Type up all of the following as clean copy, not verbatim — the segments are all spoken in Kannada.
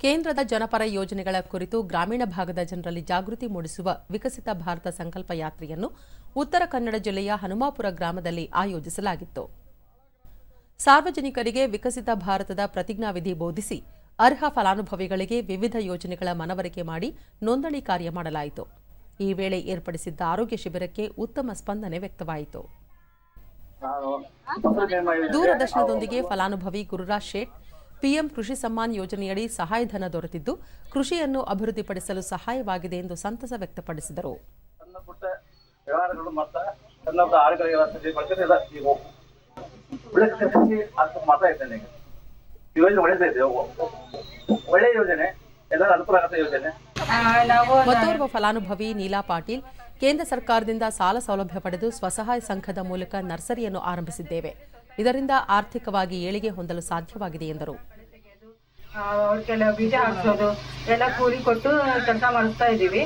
ಕೇಂದ್ರದ ಜನಪರ ಯೋಜನೆಗಳ ಕುರಿತು ಗ್ರಾಮೀಣ ಭಾಗದ ಜನರಲ್ಲಿ ಜಾಗೃತಿ ಮೂಡಿಸುವ ವಿಕಸಿತ ಭಾರತ ಸಂಕಲ್ಪ ಯಾತ್ರೆಯನ್ನು ಉತ್ತರ ಕನ್ನಡ ಜಿಲ್ಲೆಯ ಹನುಮಾಪುರ ಗ್ರಾಮದಲ್ಲಿ ಆಯೋಜಿಸಲಾಗಿತ್ತು. ಸಾರ್ವಜನಿಕರಿಗೆ ವಿಕಸಿತ ಭಾರತದ ಪ್ರತಿಜ್ಞಾವಿಧಿ ಬೋಧಿಸಿ ಅರ್ಹ ಫಲಾನುಭವಿಗಳಿಗೆ ವಿವಿಧ ಯೋಜನೆಗಳ ಮನವರಿಕೆ ಮಾಡಿ ನೋಂದಣಿ ಕಾರ್ಯ ಮಾಡಲಾಯಿತು. ಈ ವೇಳೆ ಏರ್ಪಡಿಸಿದ್ದ ಆರೋಗ್ಯ ಶಿಬಿರಕ್ಕೆ ಉತ್ತಮ ಸ್ಪಂದನೆ ವ್ಯಕ್ತವಾಯಿತು. ದೂರದರ್ಶನದೊಂದಿಗೆ ಫಲಾನುಭವಿ ಗುರುರಾಜ್ ಶೇಟ್ ಪಿಎಂ ಕೃಷಿ ಸಮ್ಮಾನ್ ಯೋಜನೆಯಡಿ ಸಹಾಯಧನ ದೊರೆತಿದ್ದು ಕೃಷಿಯನ್ನು ಅಭಿವೃದ್ಧಿಪಡಿಸಲು ಸಹಾಯವಾಗಿದೆ ಎಂದು ಸಂತಸ ವ್ಯಕ್ತಪಡಿಸಿದರು. ಮತ್ತೋರ್ವ ಫಲಾನುಭವಿ ನೀಲಾ ಪಾಟೀಲ್, ಕೇಂದ್ರ ಸರ್ಕಾರದಿಂದ ಸಾಲ ಸೌಲಭ್ಯ ಪಡೆದು ಸ್ವಸಹಾಯ ಸಂಘದ ಮೂಲಕ ನರ್ಸರಿಯನ್ನು ಆರಂಭಿಸಿದ್ದೇವೆ. ಇದರಿಂದ ಆರ್ಥಿಕವಾಗಿ ಏಳಿಗೆ ಹೊಂದಲು ಸಾಧ್ಯವಾಗಿದೆ ಎಂದರು. ಅವ್ರಿಗೆಲ್ಲ ಬೀಜ ಹಾಕ್ಸೋದು ಎಲ್ಲ ಕೂಲಿ ಕೊಟ್ಟು ಕೆಲಸ ಮಾಡಿಸ್ತಾ ಇದ್ದೀವಿ.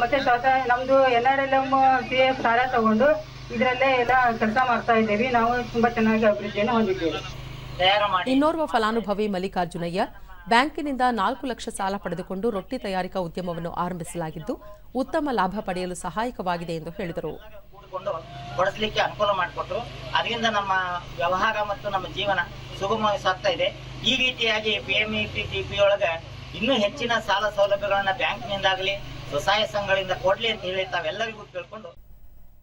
ಮತ್ತೆ ಸ್ವಸಹಾಯ ನಮ್ದು NRLM CF ಸಾಲ ತಗೊಂಡು ಇದರಲ್ಲೇ ಎಲ್ಲ ಕೆಲಸ ಮಾಡ್ತಾ ಇದ್ದೀವಿ. ನಾವು ತುಂಬಾ ಚೆನ್ನಾಗಿ ಅಭಿವೃದ್ಧಿಯನ್ನು ಹೊಂದಿದ್ದೇವೆ. ಇನ್ನೋರ್ವ ಫಲಾನುಭವಿ ಮಲ್ಲಿಕಾರ್ಜುನಯ್ಯ, ಬ್ಯಾಂಕಿನಿಂದ 4 ಲಕ್ಷ ಸಾಲ ಪಡೆದುಕೊಂಡು ರೊಟ್ಟಿ ತಯಾರಿಕಾ ಉದ್ಯಮವನ್ನು ಆರಂಭಿಸಲಾಗಿದ್ದು ಉತ್ತಮ ಲಾಭ ಪಡೆಯಲು ಸಹಾಯಕವಾಗಿದೆ ಎಂದು ಹೇಳಿದರು. ಕೊಡಿಸಲಿಕ್ಕೆ ಅನುಕೂಲ ಮಾಡಿಕೊಟ್ರು. ಅದರಿಂದ ನಮ್ಮ ವ್ಯವಹಾರ ಮತ್ತು ನಮ್ಮ ಜೀವನ ಸುಗಮವಾಗಿ ಸಾಗ್ತಾ ಇದೆ. ಈ ರೀತಿಯಾಗಿ PMEPTP ಒಳಗೆ ಇನ್ನೂ ಹೆಚ್ಚಿನ ಸಾಲ ಸೌಲಭ್ಯಗಳನ್ನ ಬ್ಯಾಂಕ್ನಿಂದಾಗಲಿ ಸ್ವಸಹಾಯ ಸಂಘಗಳಿಂದ ಕೊಡ್ಲಿ ಅಂತ ಹೇಳಿ ತಾವೆಲ್ಲರಿಗೂ ಕೇಳ್ಕೊಂಡು